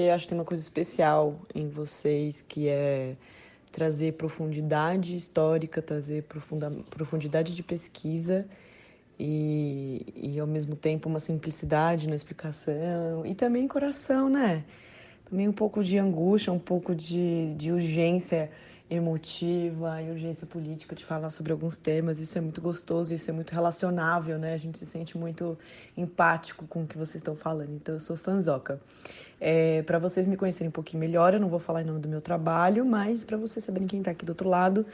Eu acho que tem uma coisa especial em vocês, que é trazer profundidade histórica, trazer profundidade de pesquisa e ao mesmo tempo uma simplicidade na explicação e também coração, né? Também um pouco de angústia, um pouco de urgência emotiva e urgência política de falar sobre alguns temas. Isso é muito gostoso, isso é muito relacionável, né? A gente se sente muito empático com o que vocês estão falando. Então, eu sou fanzoca. Para vocês me conhecerem um pouquinho melhor, eu não vou falar em nome do meu trabalho, mas para vocês saberem quem está aqui do outro lado,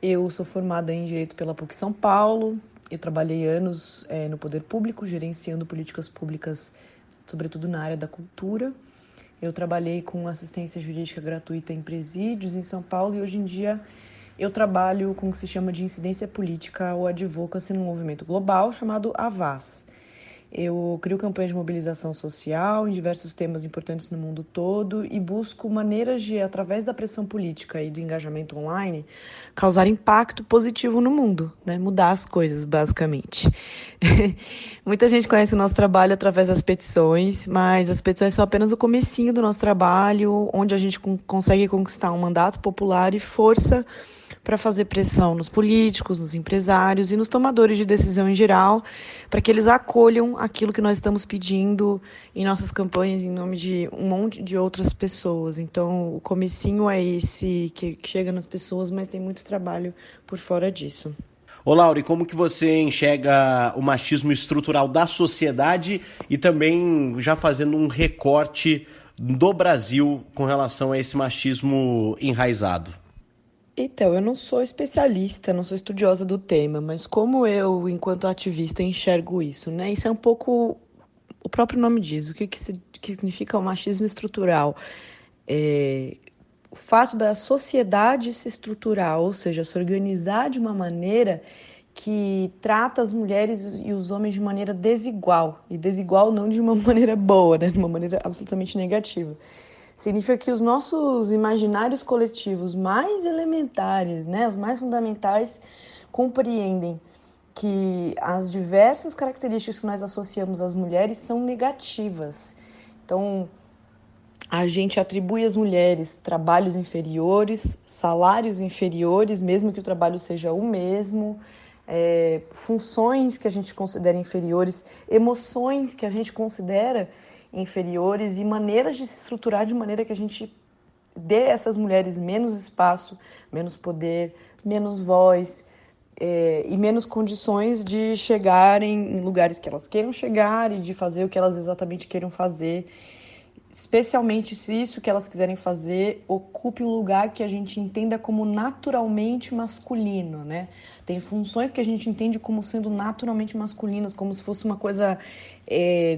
eu sou formada em Direito pela PUC São Paulo. Eu trabalhei anos no poder público, gerenciando políticas públicas, sobretudo na área da cultura. Eu trabalhei com assistência jurídica gratuita em presídios em São Paulo e hoje em dia eu trabalho com o que se chama de incidência política ou advocacy num movimento global chamado AVAS. Eu crio campanhas de mobilização social em diversos temas importantes no mundo todo e busco maneiras de, através da pressão política e do engajamento online, causar impacto positivo no mundo, né? Mudar as coisas, basicamente. Muita gente conhece o nosso trabalho através das petições, mas as petições são apenas o comecinho do nosso trabalho, onde a gente consegue conquistar um mandato popular e força para fazer pressão nos políticos, nos empresários e nos tomadores de decisão em geral, para que eles acolham aquilo que nós estamos pedindo em nossas campanhas em nome de um monte de outras pessoas. Então, o comecinho é esse que chega nas pessoas, mas tem muito trabalho por fora disso. Ô Laura, e como que você enxerga o machismo estrutural da sociedade e também já fazendo um recorte do Brasil com relação a esse machismo enraizado? Então, eu não sou especialista, não sou estudiosa do tema, mas como eu, enquanto ativista, enxergo isso, né? Isso é um pouco o próprio nome diz, que significa o machismo estrutural. É, o fato da sociedade se estruturar, ou seja, se organizar de uma maneira que trata as mulheres e os homens de maneira desigual, e desigual não de uma maneira boa, né? De uma maneira absolutamente negativa. Significa que os nossos imaginários coletivos mais elementares, né, os mais fundamentais, compreendem que as diversas características que nós associamos às mulheres são negativas. Então, a gente atribui às mulheres trabalhos inferiores, salários inferiores, mesmo que o trabalho seja o mesmo, funções que a gente considera inferiores, emoções que a gente considera inferiores e maneiras de se estruturar de maneira que a gente dê a essas mulheres menos espaço, menos poder, menos voz, e menos condições de chegarem em lugares que elas queiram chegar e de fazer o que elas exatamente queiram fazer, especialmente se isso que elas quiserem fazer ocupe um lugar que a gente entenda como naturalmente masculino, né? Tem funções que a gente entende como sendo naturalmente masculinas, como se fosse uma coisa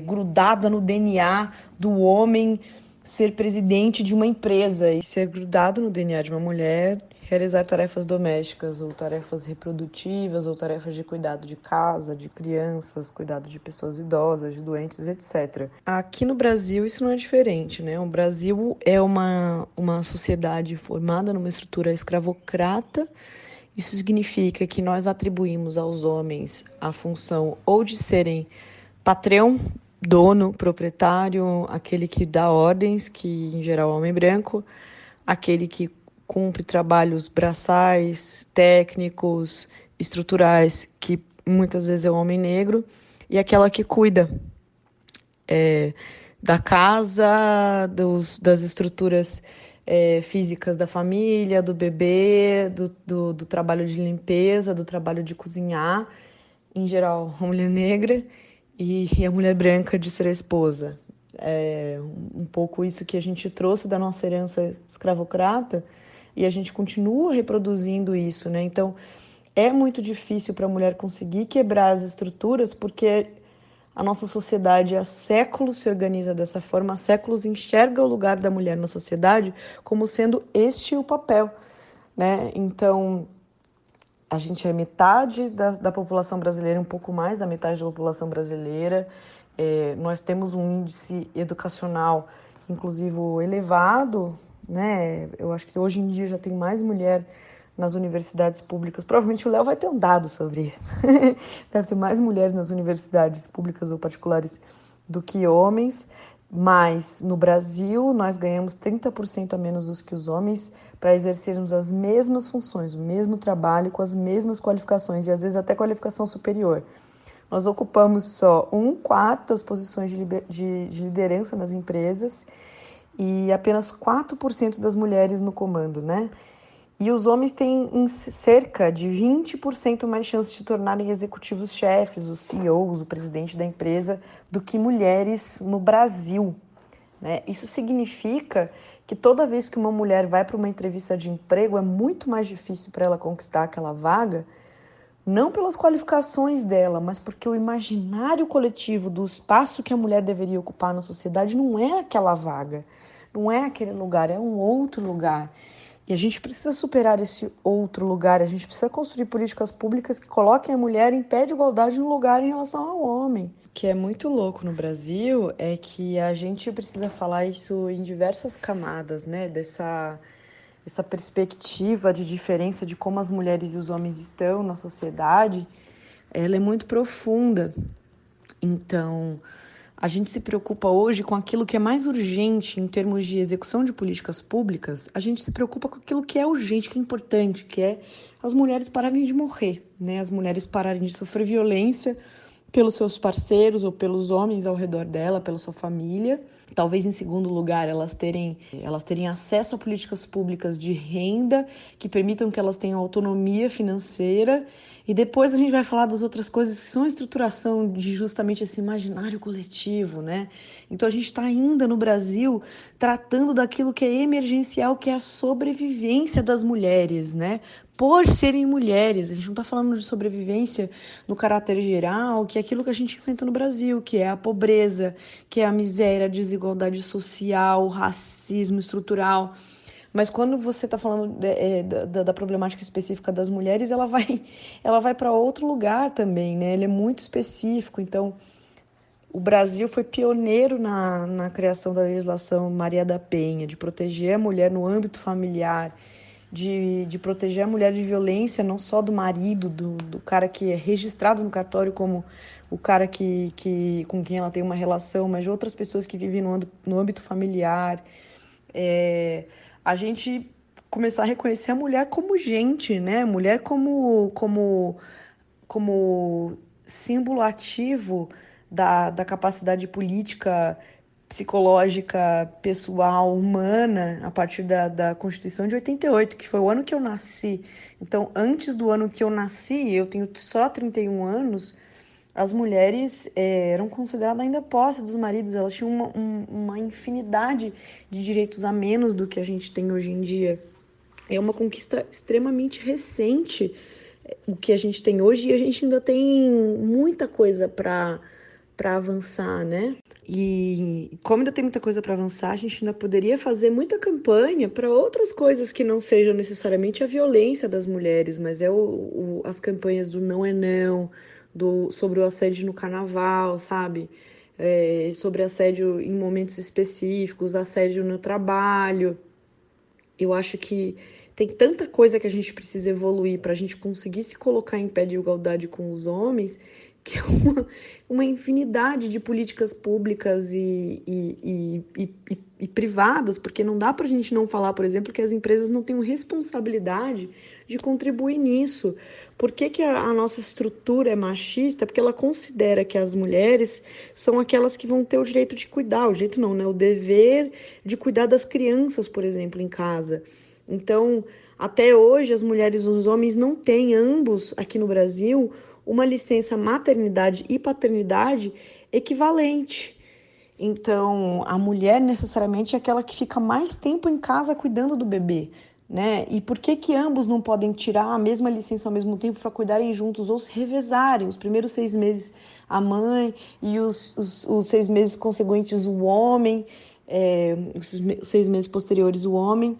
grudada no DNA do homem ser presidente de uma empresa e ser grudado no DNA de uma mulher realizar tarefas domésticas ou tarefas reprodutivas ou tarefas de cuidado de casa, de crianças, cuidado de pessoas idosas, de doentes, etc. Aqui no Brasil isso não é diferente, né? O Brasil é uma sociedade formada numa estrutura escravocrata. Isso significa que nós atribuímos aos homens a função ou de serem patrão, dono, proprietário, aquele que dá ordens, que em geral é o homem branco, aquele que cumpre trabalhos braçais, técnicos, estruturais, que muitas vezes é o homem negro, e aquela que cuida é, da casa, das estruturas físicas da família, do bebê, do trabalho de limpeza, do trabalho de cozinhar, em geral, a mulher negra e a mulher branca de ser a esposa. É um pouco isso que a gente trouxe da nossa herança escravocrata e a gente continua reproduzindo isso, né? Então, é muito difícil para a mulher conseguir quebrar as estruturas porque a nossa sociedade há séculos se organiza dessa forma, há séculos enxerga o lugar da mulher na sociedade como sendo este o papel, né? Então, a gente é metade da população brasileira, um pouco mais da metade da população brasileira. Nós temos um índice educacional, inclusive, elevado, né? Eu acho que hoje em dia já tem mais mulher nas universidades públicas. Provavelmente o Léo vai ter um dado sobre isso. Deve ter mais mulheres nas universidades públicas ou particulares do que homens. Mas no Brasil, nós ganhamos 30% a menos do que os homens para exercermos as mesmas funções, o mesmo trabalho, com as mesmas qualificações e às vezes até qualificação superior. Nós ocupamos só 1/4 das posições de liderança nas empresas e apenas 4% das mulheres no comando, né? E os homens têm cerca de 20% mais chances de se tornarem executivos chefes, os CEOs, o presidente da empresa, do que mulheres no Brasil, né? Isso significa que toda vez que uma mulher vai para uma entrevista de emprego, é muito mais difícil para ela conquistar aquela vaga, não pelas qualificações dela, mas porque o imaginário coletivo do espaço que a mulher deveria ocupar na sociedade não é aquela vaga, não é aquele lugar, é um outro lugar. E a gente precisa superar esse outro lugar, a gente precisa construir políticas públicas que coloquem a mulher em pé de igualdade no lugar em relação ao homem. O que é muito louco no Brasil é que a gente precisa falar isso em diversas camadas, né? Essa perspectiva de diferença de como as mulheres e os homens estão na sociedade, ela é muito profunda. Então, a gente se preocupa hoje com aquilo que é mais urgente em termos de execução de políticas públicas. A gente se preocupa com aquilo que é urgente, que é importante, que é as mulheres pararem de morrer, né? As mulheres pararem de sofrer violência pelos seus parceiros ou pelos homens ao redor dela, pela sua família. Talvez, em segundo lugar, elas terem acesso a políticas públicas de renda que permitam que elas tenham autonomia financeira. E depois a gente vai falar das outras coisas que são a estruturação de justamente esse imaginário coletivo, né? Então a gente está ainda no Brasil tratando daquilo que é emergencial, que é a sobrevivência das mulheres, né? Por serem mulheres. A gente não está falando de sobrevivência no caráter geral, que é aquilo que a gente enfrenta no Brasil, que é a pobreza, que é a miséria, a desigualdade social, o racismo estrutural. Mas quando você está falando da problemática específica das mulheres, ela vai para outro lugar também, né? Ele é muito específico. Então, o Brasil foi pioneiro na criação da legislação Maria da Penha, de proteger a mulher no âmbito familiar, de proteger a mulher de violência, não só do marido, do cara que é registrado no cartório como o cara com quem ela tem uma relação, mas de outras pessoas que vivem no âmbito familiar. A gente começar a reconhecer a mulher como gente, né? A mulher como símbolo ativo da capacidade política, psicológica, pessoal, humana, a partir da Constituição de 88, que foi o ano que eu nasci. Então, antes do ano que eu nasci, eu tenho só 31 anos, as mulheres eram consideradas ainda posse dos maridos, elas tinham uma infinidade de direitos a menos do que a gente tem hoje em dia. É uma conquista extremamente recente o que a gente tem hoje e a gente ainda tem muita coisa para avançar, né? E como ainda tem muita coisa para avançar, a gente ainda poderia fazer muita campanha para outras coisas que não sejam necessariamente a violência das mulheres, mas as campanhas do não é não, sobre o assédio no carnaval, sabe? Sobre assédio em momentos específicos, assédio no trabalho. Eu acho que tem tanta coisa que a gente precisa evoluir para a gente conseguir se colocar em pé de igualdade com os homens, que é uma infinidade de políticas públicas e privadas, porque não dá para a gente não falar, por exemplo, que as empresas não têm responsabilidade de contribuir nisso. Por que a nossa estrutura é machista? Porque ela considera que as mulheres são aquelas que vão ter o direito de cuidar, o direito não, né? O dever de cuidar das crianças, por exemplo, em casa. Então, até hoje, as mulheres e os homens não têm, ambos aqui no Brasil, uma licença maternidade e paternidade equivalente. Então, a mulher necessariamente é aquela que fica mais tempo em casa cuidando do bebê, né? E por que ambos não podem tirar a mesma licença ao mesmo tempo para cuidarem juntos ou se revezarem? Os primeiros 6 meses a mãe e os 6 meses conseguintes o homem, os 6 meses posteriores o homem,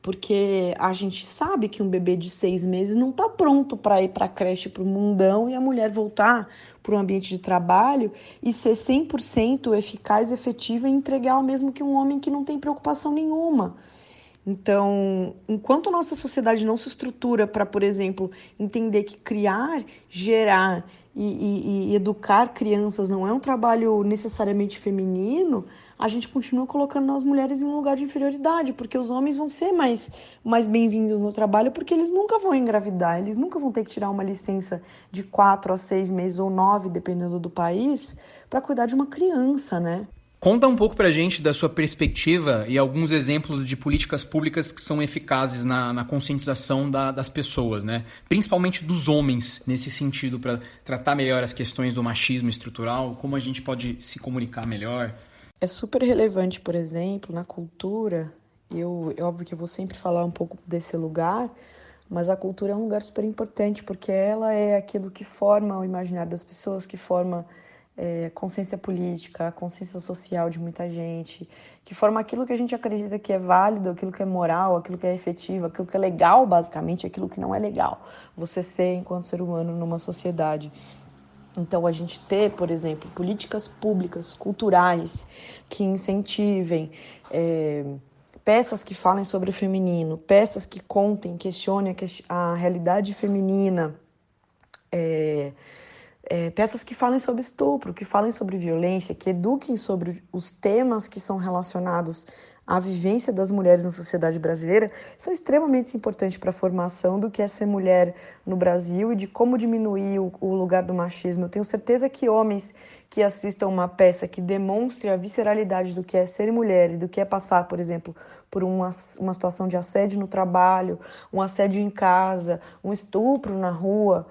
porque a gente sabe que um bebê de 6 meses não está pronto para ir para a creche, para o mundão, e a mulher voltar para o ambiente de trabalho e ser 100% eficaz, efetiva e entregar o mesmo que um homem que não tem preocupação nenhuma. Então, enquanto a nossa sociedade não se estrutura para, por exemplo, entender que criar, gerar e educar crianças não é um trabalho necessariamente feminino, a gente continua colocando as mulheres em um lugar de inferioridade, porque os homens vão ser mais bem-vindos no trabalho, porque eles nunca vão engravidar, eles nunca vão ter que tirar uma licença de 4 a 6 meses ou 9, dependendo do país, para cuidar de uma criança, né? Conta um pouco pra gente da sua perspectiva e alguns exemplos de políticas públicas que são eficazes na conscientização das pessoas, né? Principalmente dos homens, nesse sentido, para tratar melhor as questões do machismo estrutural, como a gente pode se comunicar melhor. É super relevante, por exemplo, na cultura. É óbvio que eu vou sempre falar um pouco desse lugar, mas a cultura é um lugar super importante, porque ela é aquilo que forma o imaginário das pessoas, que forma consciência política, a consciência social de muita gente, que forma aquilo que a gente acredita que é válido, aquilo que é moral, aquilo que é efetivo, aquilo que é legal, basicamente, aquilo que não é legal. Você ser enquanto ser humano numa sociedade. Então, a gente ter, por exemplo, políticas públicas, culturais, que incentivem peças que falem sobre o feminino, peças que contem, questionem a realidade feminina, peças que falem sobre estupro, que falem sobre violência, que eduquem sobre os temas que são relacionados à vivência das mulheres na sociedade brasileira, são extremamente importantes para a formação do que é ser mulher no Brasil e de como diminuir o lugar do machismo. Eu tenho certeza que homens que assistam uma peça que demonstre a visceralidade do que é ser mulher e do que é passar, por exemplo, por uma situação de assédio no trabalho, um assédio em casa, um estupro na rua,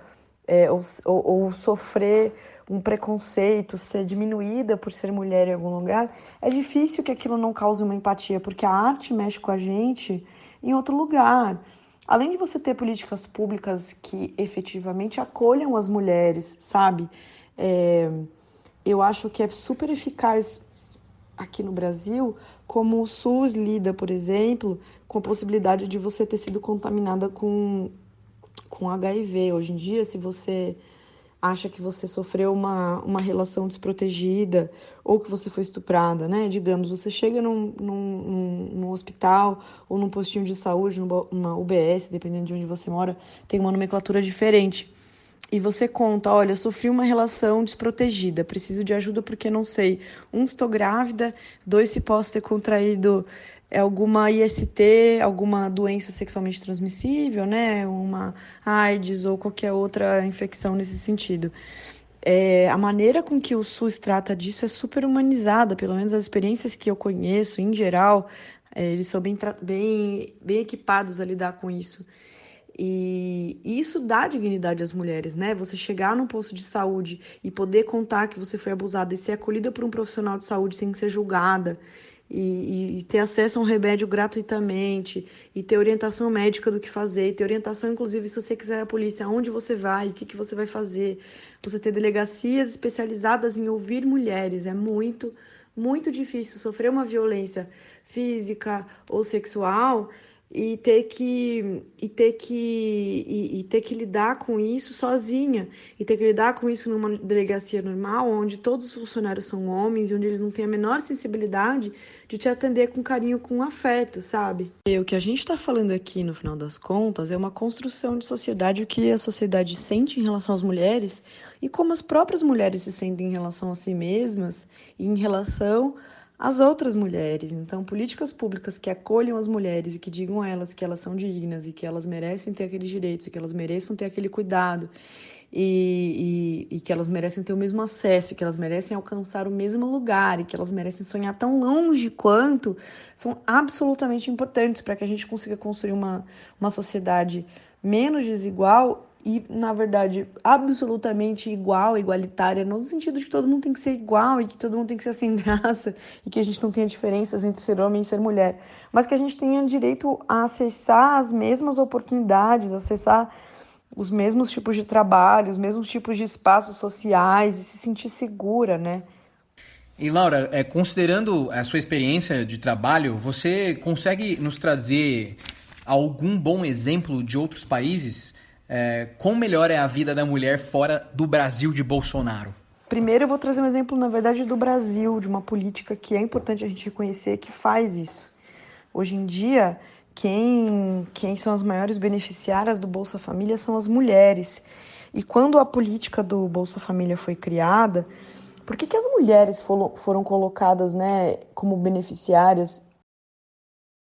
ou sofrer um preconceito, ser diminuída por ser mulher em algum lugar, é difícil que aquilo não cause uma empatia, porque a arte mexe com a gente em outro lugar. Além de você ter políticas públicas que efetivamente acolham as mulheres, sabe? Eu acho que é super eficaz aqui no Brasil, como o SUS lida, por exemplo, com a possibilidade de você ter sido contaminada com HIV. Hoje em dia, se você acha que você sofreu uma relação desprotegida ou que você foi estuprada, né? Digamos, você chega num hospital ou num postinho de saúde, numa UBS, dependendo de onde você mora, tem uma nomenclatura diferente. E você conta, olha, eu sofri uma relação desprotegida, preciso de ajuda porque não sei. 1, estou grávida, 2, se posso ter contraído alguma IST, alguma doença sexualmente transmissível, né? Uma AIDS ou qualquer outra infecção nesse sentido. A maneira com que o SUS trata disso é super humanizada, pelo menos as experiências que eu conheço, em geral, eles são bem equipados a lidar com isso. E isso dá dignidade às mulheres, né? Você chegar num posto de saúde e poder contar que você foi abusada e ser acolhida por um profissional de saúde sem ser julgada, e ter acesso a um remédio gratuitamente, e ter orientação médica do que fazer, e ter orientação, inclusive, se você quiser a polícia, aonde você vai, o que você vai fazer. Você ter delegacias especializadas em ouvir mulheres. É muito, muito difícil sofrer uma violência física ou sexual e ter que lidar com isso sozinha, e ter que lidar com isso numa delegacia normal, onde todos os funcionários são homens e onde eles não têm a menor sensibilidade de te atender com carinho, com afeto, sabe? E o que a gente está falando aqui, no final das contas, é uma construção de sociedade, o que a sociedade sente em relação às mulheres e como as próprias mulheres se sentem em relação a si mesmas e em relação as outras mulheres. Então, políticas públicas que acolham as mulheres e que digam a elas que elas são dignas e que elas merecem ter aqueles direitos, e que elas mereçam ter aquele cuidado, e que elas merecem ter o mesmo acesso, e que elas merecem alcançar o mesmo lugar, e que elas merecem sonhar tão longe quanto, são absolutamente importantes para que a gente consiga construir uma sociedade menos desigual e, na verdade, absolutamente igual, igualitária, no sentido de que todo mundo tem que ser igual e que todo mundo tem que ser sem graça e que a gente não tenha diferenças entre ser homem e ser mulher, mas que a gente tenha direito a acessar as mesmas oportunidades, acessar os mesmos tipos de trabalho, os mesmos tipos de espaços sociais e se sentir segura, né? E Laura, considerando a sua experiência de trabalho, você consegue nos trazer algum bom exemplo de outros países? Quão melhor é a vida da mulher fora do Brasil de Bolsonaro? Primeiro eu vou trazer um exemplo, na verdade, do Brasil, de uma política que é importante a gente reconhecer que faz isso. Hoje em dia, quem são as maiores beneficiárias do Bolsa Família são as mulheres. E quando a política do Bolsa Família foi criada, por que as mulheres foram colocadas, né, como beneficiárias